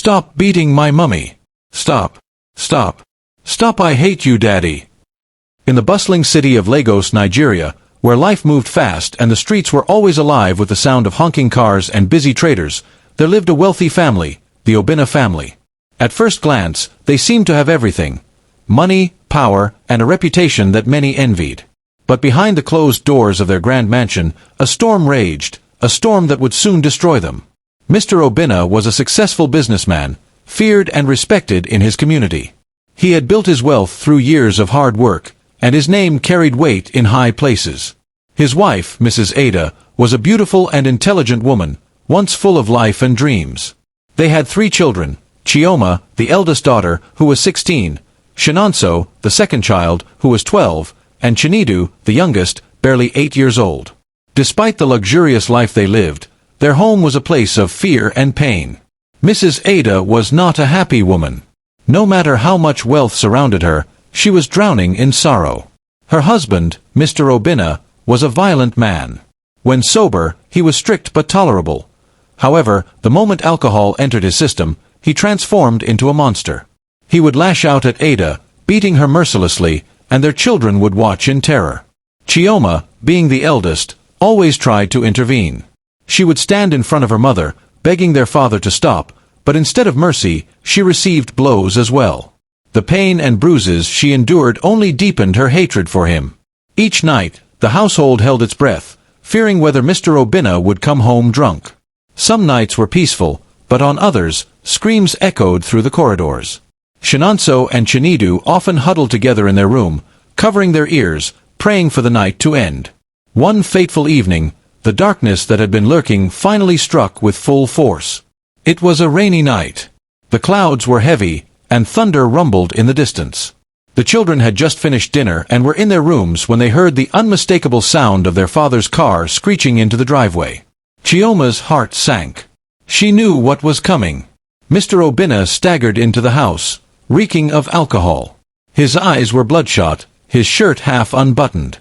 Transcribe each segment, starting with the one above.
Stop beating my mummy. Stop. Stop. Stop, I hate you, Daddy. In the bustling city of Lagos, Nigeria, where life moved fast and the streets were always alive with the sound of honking cars and busy traders, there lived a wealthy family, the Obinna family. At first glance, they seemed to have everything: money, power, and a reputation that many envied. But behind the closed doors of their grand mansion, a storm raged, a storm that would soon destroy them. Mr. Obinna was a successful businessman, feared and respected in his community. He had built his wealth through years of hard work, and his name carried weight in high places. His wife, Mrs. Ada, was a beautiful and intelligent woman, once full of life and dreams. They had 3 children: Chioma, the eldest daughter, who was 16, Shinonso, the second child, who was 12, and Chinedu, the youngest, barely 8 years old. Despite the luxurious life they lived, their home was a place of fear and pain. Mrs. Ada was not a happy woman. No matter how much wealth surrounded her, she was drowning in sorrow. Her husband, Mr. Obinna, was a violent man. When sober, he was strict but tolerable. However, the moment alcohol entered his system, he transformed into a monster. He would lash out at Ada, beating her mercilessly, and their children would watch in terror. Chioma, being the eldest, always tried to intervene. She would stand in front of her mother, begging their father to stop, but instead of mercy, she received blows as well. The pain and bruises she endured only deepened her hatred for him. Each night, the household held its breath, fearing whether Mr. Obinna would come home drunk. Some nights were peaceful, but on others, screams echoed through the corridors. Shinonso and Chinedu often huddled together in their room, covering their ears, praying for the night to end. One fateful evening, the darkness that had been lurking finally struck with full force. It was a rainy night. The clouds were heavy, and thunder rumbled in the distance. The children had just finished dinner and were in their rooms when they heard the unmistakable sound of their father's car screeching into the driveway. Chioma's heart sank. She knew what was coming. Mr. Obinna staggered into the house, reeking of alcohol. His eyes were bloodshot, his shirt half unbuttoned.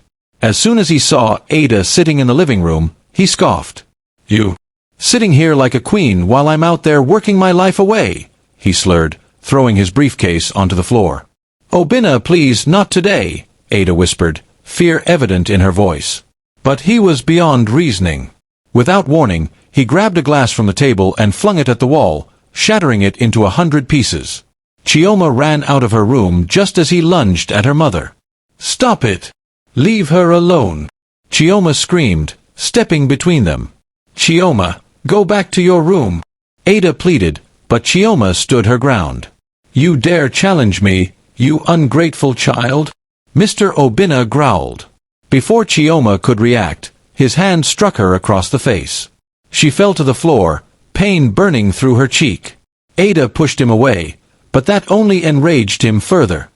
As soon as he saw Ada sitting in the living room, he scoffed. "You, sitting here like a queen while I'm out there working my life away," he slurred, throwing his briefcase onto the floor. "Obinna, please, not today," Ada whispered, fear evident in her voice. But he was beyond reasoning. Without warning, he grabbed a glass from the table and flung it at the wall, shattering it into 100 pieces. Chioma ran out of her room just as he lunged at her mother. "Stop it! Leave her alone!" Chioma screamed, stepping between them. "Chioma, go back to your room," Ada pleaded, but Chioma stood her ground. "You dare challenge me, you ungrateful child?" Mr. Obinna growled. Before Chioma could react, his hand struck her across the face. She fell to the floor, pain burning through her cheek. Ada pushed him away, but that only enraged him further.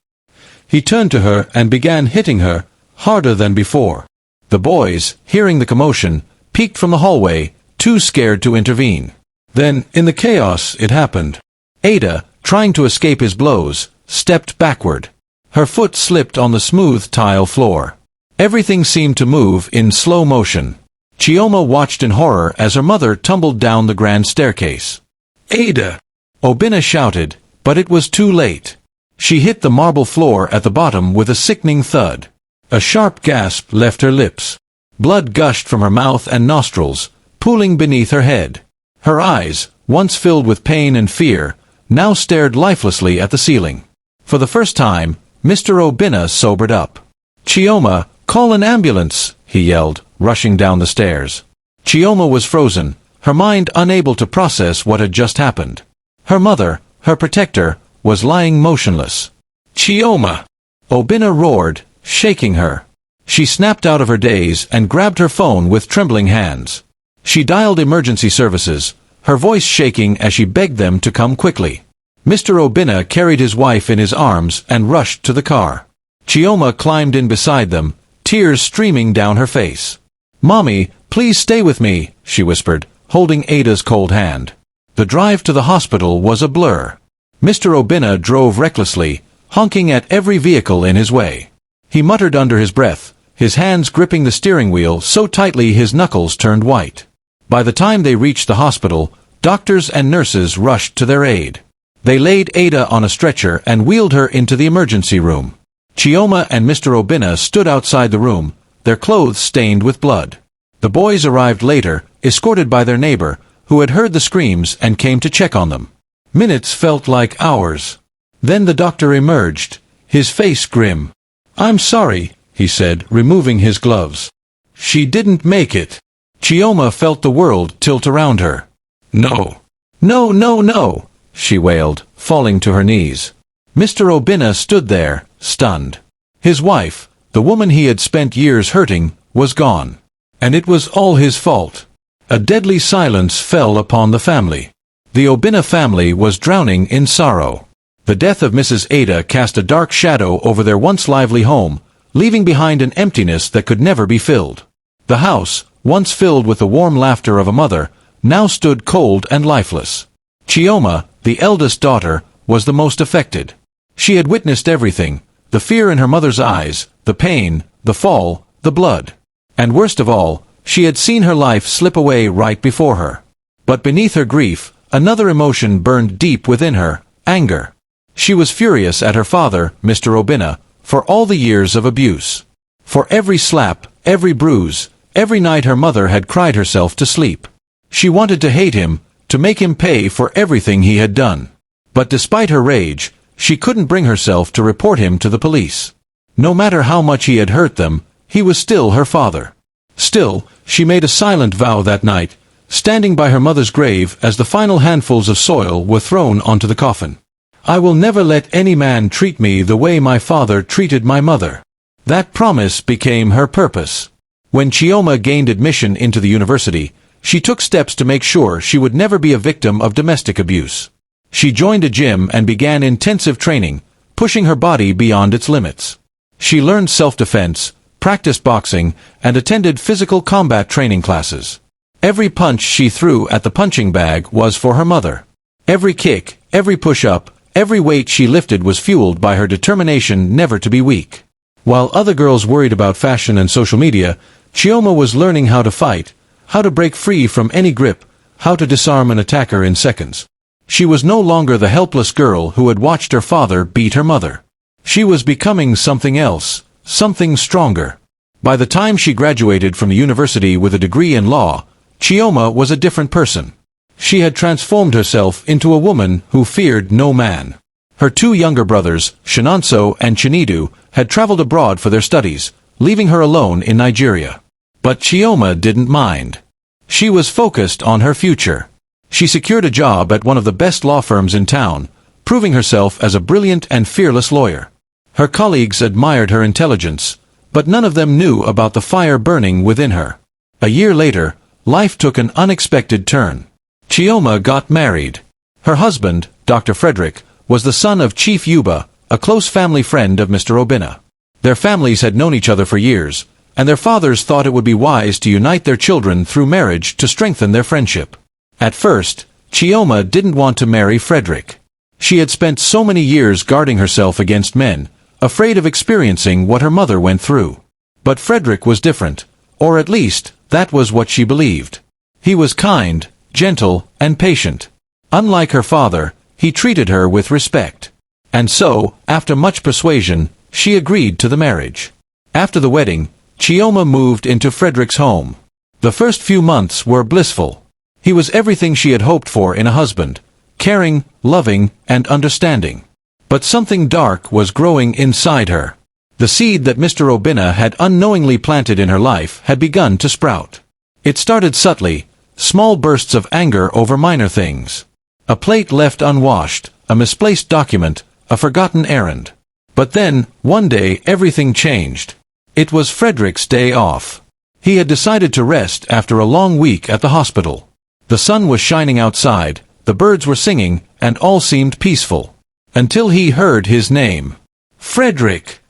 He turned to her and began hitting her, harder than before. The boys, hearing the commotion, peeked from the hallway, too scared to intervene. Then, in the chaos, it happened. Ada, trying to escape his blows, stepped backward. Her foot slipped on the smooth tile floor. Everything seemed to move in slow motion. Chioma watched in horror as her mother tumbled down the grand staircase. "Ada!" Obinna shouted, but it was too late. She hit the marble floor at the bottom with a sickening thud. A sharp gasp left her lips. Blood gushed from her mouth and nostrils, pooling beneath her head. Her eyes, once filled with pain and fear, now stared lifelessly at the ceiling. For the first time, Mr. Obinna sobered up. "Chioma, call an ambulance," he yelled, rushing down the stairs. Chioma was frozen, her mind unable to process what had just happened. Her mother, her protector, was lying motionless. "Chioma!" Obinna roared, shaking her. She snapped out of her daze and grabbed her phone with trembling hands. She dialed emergency services, her voice shaking as she begged them to come quickly. Mr. Obinna carried his wife in his arms and rushed to the car. Chioma climbed in beside them, tears streaming down her face. "Mommy, please stay with me," she whispered, holding Ada's cold hand. The drive to the hospital was a blur. Mr. Obinna drove recklessly, honking at every vehicle in his way. He muttered under his breath, his hands gripping the steering wheel so tightly his knuckles turned white. By the time they reached the hospital, Doctors and nurses rushed to their aid. They laid Ada on a stretcher and wheeled her into the emergency room. Chioma and Mr. Obinna stood outside the room, their clothes stained with blood. The boys arrived later, escorted by their neighbor, who had heard the screams and came to check on them. Minutes felt like hours. Then the doctor emerged, his face grim. "I'm sorry," he said, removing his gloves. "She didn't make it." Chioma felt the world tilt around her. "No. No, no, no," she wailed, falling to her knees. Mr. Obinna stood there, stunned. His wife, the woman he had spent years hurting, was gone. And it was all his fault. A deadly silence fell upon the family. The Obinna family was drowning in sorrow. The death of Mrs. Ada cast a dark shadow over their once lively home, leaving behind an emptiness that could never be filled. The house, once filled with the warm laughter of a mother, now stood cold and lifeless. Chioma, the eldest daughter, was the most affected. She had witnessed everything, the fear in her mother's eyes, the pain, the fall, the blood. And worst of all, she had seen her life slip away right before her. But beneath her grief, another emotion burned deep within her, anger. She was furious at her father, Mr. Obinna, for all the years of abuse. For every slap, every bruise, every night her mother had cried herself to sleep. She wanted to hate him, to make him pay for everything he had done. But despite her rage, she couldn't bring herself to report him to the police. No matter how much he had hurt them, he was still her father. Still, she made a silent vow that night, standing by her mother's grave as the final handfuls of soil were thrown onto the coffin. "I will never let any man treat me the way my father treated my mother." That promise became her purpose. When Chioma gained admission into the university, she took steps to make sure she would never be a victim of domestic abuse. She joined a gym and began intensive training, pushing her body beyond its limits. She learned self-defense, practiced boxing, and attended physical combat training classes. Every punch she threw at the punching bag was for her mother. Every kick, every push-up, every weight she lifted was fueled by her determination never to be weak. While other girls worried about fashion and social media, Chioma was learning how to fight, how to break free from any grip, how to disarm an attacker in seconds. She was no longer the helpless girl who had watched her father beat her mother. She was becoming something else, something stronger. By the time she graduated from the university with a degree in law, Chioma was a different person. She had transformed herself into a woman who feared no man. Her two younger brothers, Shinonso and Chinidu, had traveled abroad for their studies, leaving her alone in Nigeria. But Chioma didn't mind. She was focused on her future. She secured a job at one of the best law firms in town, proving herself as a brilliant and fearless lawyer. Her colleagues admired her intelligence, but none of them knew about the fire burning within her. A year later, life took an unexpected turn. Chioma got married. Her husband, Dr. Frederick, was the son of Chief Yuba, a close family friend of Mr. Obinna. Their families had known each other for years, and their fathers thought it would be wise to unite their children through marriage to strengthen their friendship. At first, Chioma didn't want to marry Frederick. She had spent so many years guarding herself against men, afraid of experiencing what her mother went through. But Frederick was different, or at least, that was what she believed. He was kind, gentle, and patient. Unlike her father, he treated her with respect. And so, after much persuasion, she agreed to the marriage. After the wedding, Chioma moved into Frederick's home. The first few months were blissful. He was everything she had hoped for in a husband, caring, loving, and understanding. But something dark was growing inside her. The seed that Mr. Obinna had unknowingly planted in her life had begun to sprout. It started subtly, small bursts of anger over minor things. A plate left unwashed, a misplaced document, a forgotten errand. But then, one day, everything changed. It was Frederick's day off. He had decided to rest after a long week at the hospital. The sun was shining outside, the birds were singing, and all seemed peaceful. Until he heard his name. Frederick!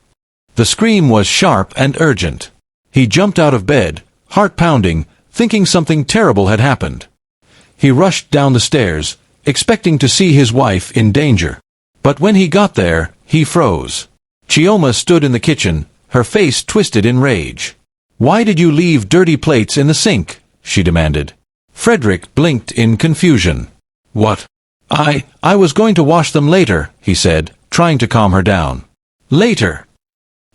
The scream was sharp and urgent. He jumped out of bed, heart pounding, thinking something terrible had happened. He rushed down the stairs, expecting to see his wife in danger. But when he got there, he froze. Chioma stood in the kitchen, her face twisted in rage. "Why did you leave dirty plates in the sink?" she demanded. Frederick blinked in confusion. What? I was going to wash them later, he said, trying to calm her down. Later?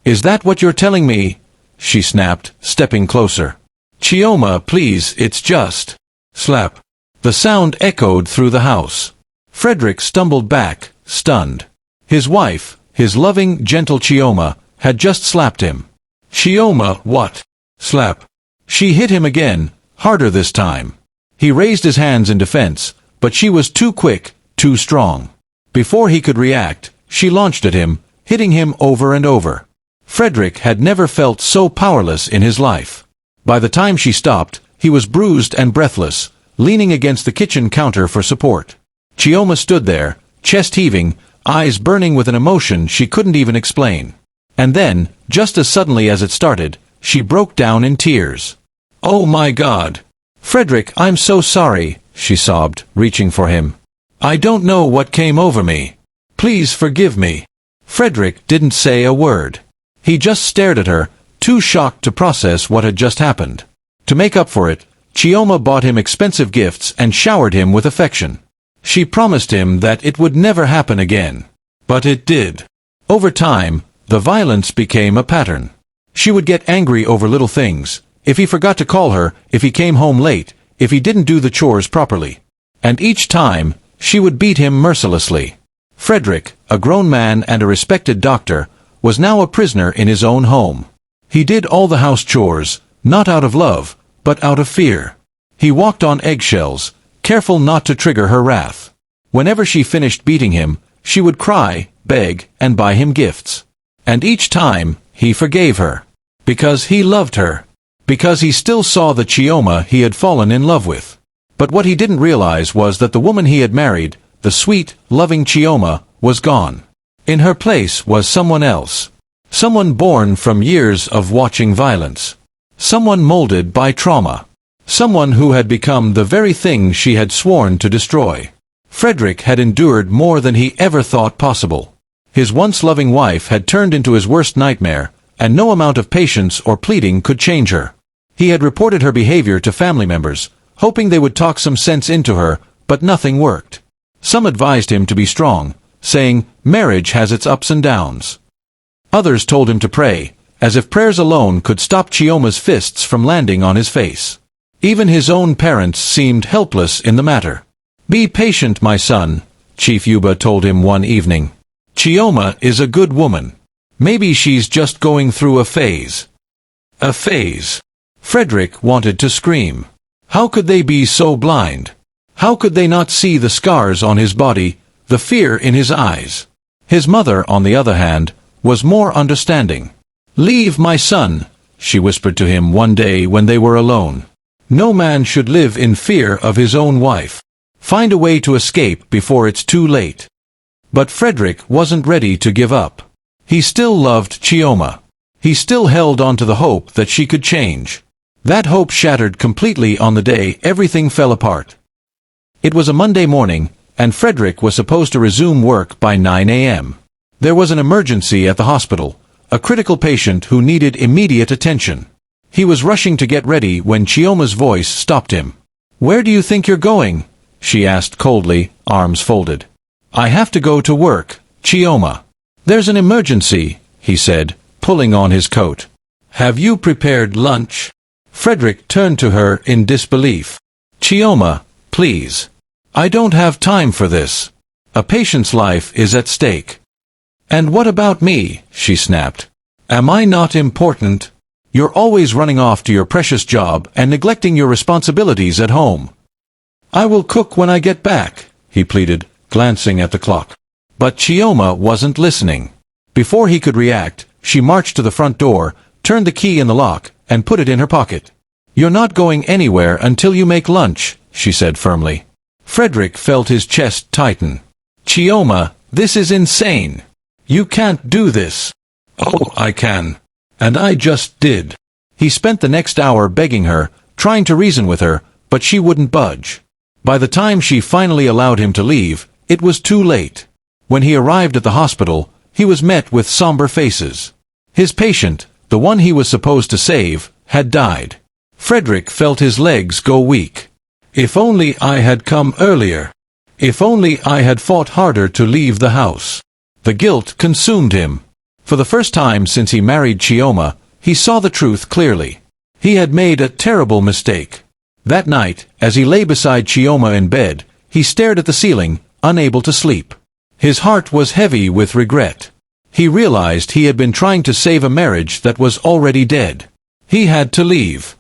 Is that what you're telling me? She snapped, stepping closer. Chioma, please, it's just... Slap. The sound echoed through the house. Frederick stumbled back, stunned. His wife, his loving, gentle Chioma, had just slapped him. Chioma, what? Slap. She hit him again, harder this time. He raised his hands in defense, but she was too quick, too strong. Before he could react, she launched at him, hitting him over and over. Frederick had never felt so powerless in his life. By the time she stopped, he was bruised and breathless, leaning against the kitchen counter for support. Chioma stood there, chest heaving, eyes burning with an emotion she couldn't even explain. And then, just as suddenly as it started, she broke down in tears. Oh my God! Frederick, I'm so sorry, she sobbed, reaching for him. I don't know what came over me. Please forgive me. Frederick didn't say a word. He just stared at her, too shocked to process what had just happened. To make up for it, Chioma bought him expensive gifts and showered him with affection. She promised him that it would never happen again. But it did. Over time, the violence became a pattern. She would get angry over little things, if he forgot to call her, if he came home late, if he didn't do the chores properly. And each time, she would beat him mercilessly. Frederick, a grown man and a respected doctor, was now a prisoner in his own home. He did all the house chores, not out of love, but out of fear. He walked on eggshells, careful not to trigger her wrath. Whenever she finished beating him, she would cry, beg, and buy him gifts. And each time, he forgave her. Because he loved her. Because he still saw the Chioma he had fallen in love with. But what he didn't realize was that the woman he had married, the sweet, loving Chioma, was gone. In her place was someone else. Someone born from years of watching violence. Someone molded by trauma. Someone who had become the very thing she had sworn to destroy. Frederick had endured more than he ever thought possible. His once loving wife had turned into his worst nightmare, and no amount of patience or pleading could change her. He had reported her behavior to family members, hoping they would talk some sense into her, but nothing worked. Some advised him to be strong, saying, marriage has its ups and downs. Others told him to pray, as if prayers alone could stop Chioma's fists from landing on his face. Even his own parents seemed helpless in the matter. Be patient, my son, Chief Yuba told him one evening. Chioma is a good woman. Maybe she's just going through a phase. A phase. Frederick wanted to scream. How could they be so blind? How could they not see the scars on his body, the fear in his eyes? His mother, on the other hand, was more understanding. Leave my son, she whispered to him one day when they were alone. No man should live in fear of his own wife. Find a way to escape before it's too late. But Frederick wasn't ready to give up. He still loved Chioma. He still held on to the hope that she could change. That hope shattered completely on the day everything fell apart. It was a Monday morning, and Frederick was supposed to resume work by 9 a.m. There was an emergency at the hospital, a critical patient who needed immediate attention. He was rushing to get ready when Chioma's voice stopped him. Where do you think you're going? She asked coldly, arms folded. I have to go to work, Chioma. There's an emergency, he said, pulling on his coat. Have you prepared lunch? Frederick turned to her in disbelief. Chioma, please. I don't have time for this. A patient's life is at stake. And what about me? She snapped. Am I not important? You're always running off to your precious job and neglecting your responsibilities at home. I will cook when I get back, he pleaded, glancing at the clock. But Chioma wasn't listening. Before he could react, she marched to the front door, turned the key in the lock, and put it in her pocket. You're not going anywhere until you make lunch, she said firmly. Frederick felt his chest tighten. Chioma, this is insane. You can't do this. Oh, I can. And I just did. He spent the next hour begging her, trying to reason with her, but she wouldn't budge. By the time she finally allowed him to leave, it was too late. When he arrived at the hospital, he was met with somber faces. His patient, the one he was supposed to save, had died. Frederick felt his legs go weak. If only I had come earlier. If only I had fought harder to leave the house. The guilt consumed him. For the first time since he married Chioma, he saw the truth clearly. He had made a terrible mistake. That night, as he lay beside Chioma in bed, he stared at the ceiling, unable to sleep. His heart was heavy with regret. He realized he had been trying to save a marriage that was already dead. He had to leave.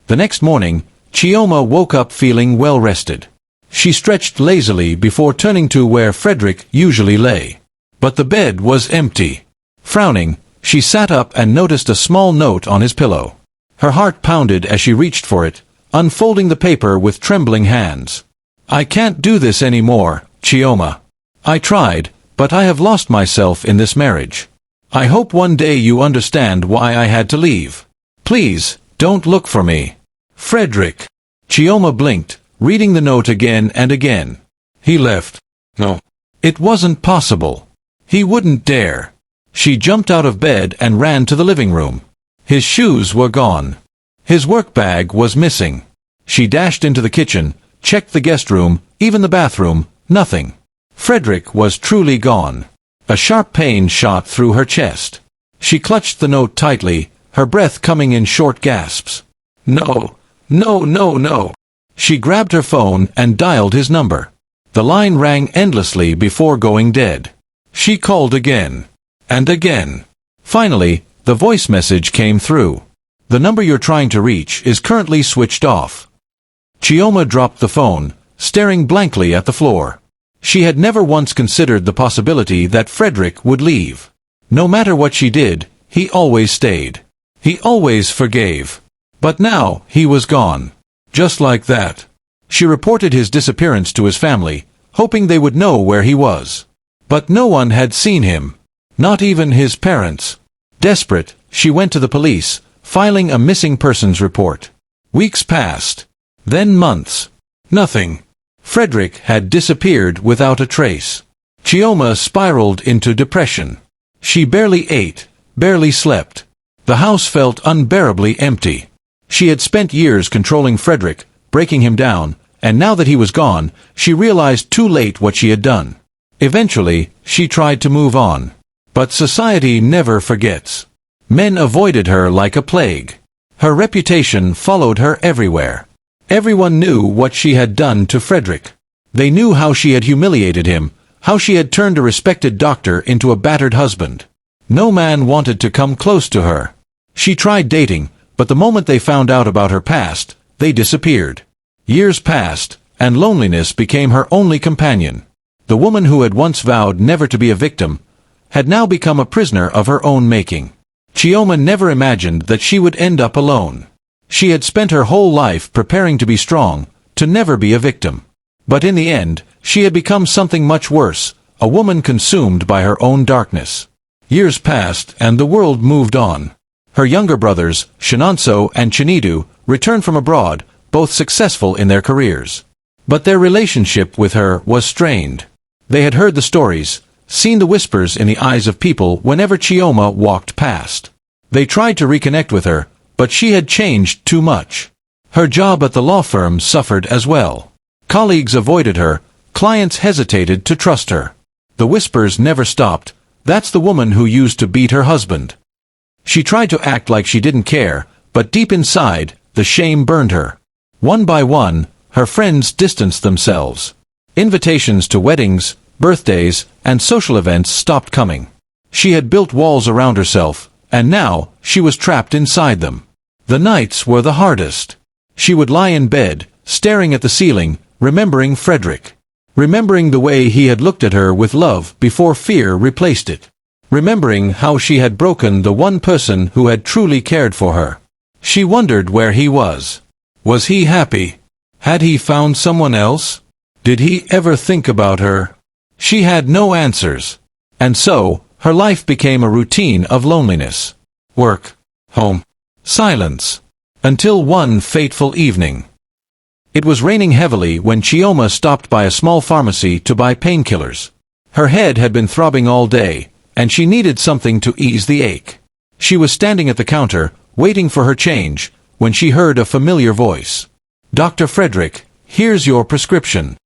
The next morning, Chioma woke up feeling well-rested. She stretched lazily before turning to where Frederick usually lay. But the bed was empty. Frowning, she sat up and noticed a small note on his pillow. Her heart pounded as she reached for it, unfolding the paper with trembling hands. I can't do this anymore, Chioma. I tried, but I have lost myself in this marriage. I hope one day you understand why I had to leave. Please, don't look for me. Frederick. Chioma blinked, reading the note again and again. He left. No. It wasn't possible. He wouldn't dare. She jumped out of bed and ran to the living room. His shoes were gone. His work bag was missing. She dashed into the kitchen, checked the guest room, even the bathroom, nothing. Frederick was truly gone. A sharp pain shot through her chest. She clutched the note tightly, her breath coming in short gasps. No, no, no, no. She grabbed her phone and dialed his number. The line rang endlessly before going dead. She called again. And again. Finally, the voice message came through. The number you're trying to reach is currently switched off. Chioma dropped the phone, staring blankly at the floor. She had never once considered the possibility that Frederick would leave. No matter what she did, he always stayed. He always forgave. But now, he was gone. Just like that. She reported his disappearance to his family, hoping they would know where he was. But no one had seen him. Not even his parents. Desperate, she went to the police, filing a missing persons report. Weeks passed. Then months. Nothing. Frederick had disappeared without a trace. Chioma spiraled into depression. She barely ate, barely slept. The house felt unbearably empty. She had spent years controlling Frederick, breaking him down, and now that he was gone, she realized too late what she had done. Eventually, she tried to move on. But society never forgets. Men avoided her like a plague. Her reputation followed her everywhere. Everyone knew what she had done to Frederick. They knew how she had humiliated him, how she had turned a respected doctor into a battered husband. No man wanted to come close to her. She tried dating, but the moment they found out about her past, they disappeared. Years passed, and loneliness became her only companion. The woman who had once vowed never to be a victim, had now become a prisoner of her own making. Chioma never imagined that she would end up alone. She had spent her whole life preparing to be strong, to never be a victim. But in the end, she had become something much worse, a woman consumed by her own darkness. Years passed and the world moved on. Her younger brothers, Shinonso and Chinidu, returned from abroad, both successful in their careers. But their relationship with her was strained. They had heard the stories, seen the whispers in the eyes of people whenever Chioma walked past. They tried to reconnect with her, but she had changed too much. Her job at the law firm suffered as well. Colleagues avoided her, clients hesitated to trust her. The whispers never stopped. That's the woman who used to beat her husband. She tried to act like she didn't care, but deep inside, the shame burned her. One by one, her friends distanced themselves. Invitations to weddings, birthdays, and social events stopped coming. She had built walls around herself, and now, she was trapped inside them. The nights were the hardest. She would lie in bed, staring at the ceiling, remembering Frederick. Remembering the way he had looked at her with love before fear replaced it. Remembering how she had broken the one person who had truly cared for her. She wondered where he was. Was he happy? Had he found someone else? Did he ever think about her? She had no answers. And so, her life became a routine of loneliness. Work. Home. Silence. Until one fateful evening. It was raining heavily when Chioma stopped by a small pharmacy to buy painkillers. Her head had been throbbing all day, and she needed something to ease the ache. She was standing at the counter, waiting for her change, when she heard a familiar voice. Dr. Frederick, Here's your prescription."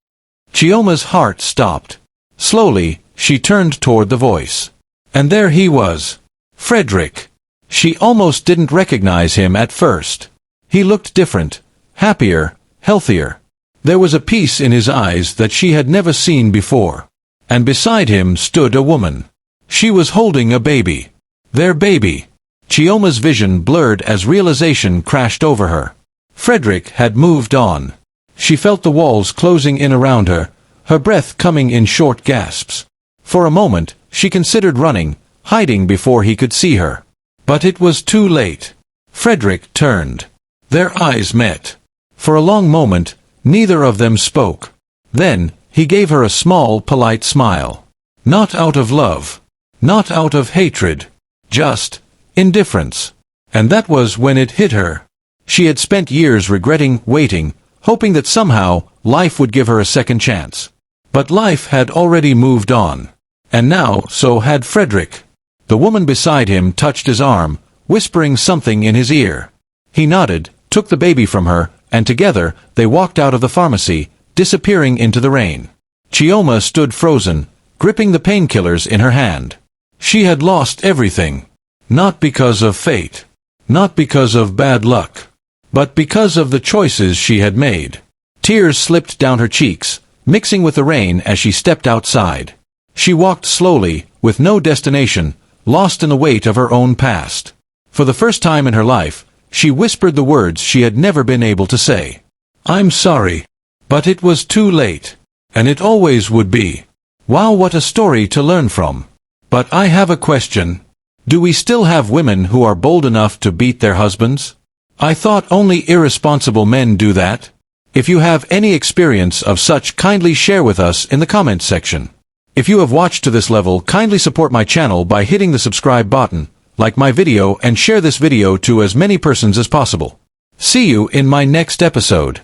Chioma's heart stopped. Slowly, she turned toward the voice. And there he was. Frederick. She almost didn't recognize him at first. He looked different, happier, healthier. There was a peace in his eyes that she had never seen before. And beside him stood a woman. She was holding a baby. Their baby. Chioma's vision blurred as realization crashed over her. Frederick had moved on. She felt the walls closing in around her, her breath coming in short gasps. For a moment, she considered running, hiding before he could see her. But it was too late. Frederick turned. Their eyes met. For a long moment, neither of them spoke. Then, he gave her a small, polite smile. Not out of love. Not out of hatred. Just indifference. And that was when it hit her. She had spent years regretting, waiting, hoping that somehow, life would give her a second chance. But life had already moved on. And now, so had Frederick. The woman beside him touched his arm, whispering something in his ear. He nodded, took the baby from her, and together, they walked out of the pharmacy, disappearing into the rain. Chioma stood frozen, gripping the painkillers in her hand. She had lost everything. Not because of fate. Not because of bad luck. But because of the choices she had made. Tears slipped down her cheeks, mixing with the rain as she stepped outside. She walked slowly, with no destination, lost in the weight of her own past. For the first time in her life, she whispered the words she had never been able to say. "I'm sorry. But it was too late. And it always would be." Wow, what a story to learn from. But I have a question. Do we still have women who are bold enough to beat their husbands? I thought only irresponsible men do that. If you have any experience of such, kindly share with us in the comments section. If you have watched to this level, kindly support my channel by hitting the subscribe button, like my video and share this video to as many persons as possible. See you in my next episode.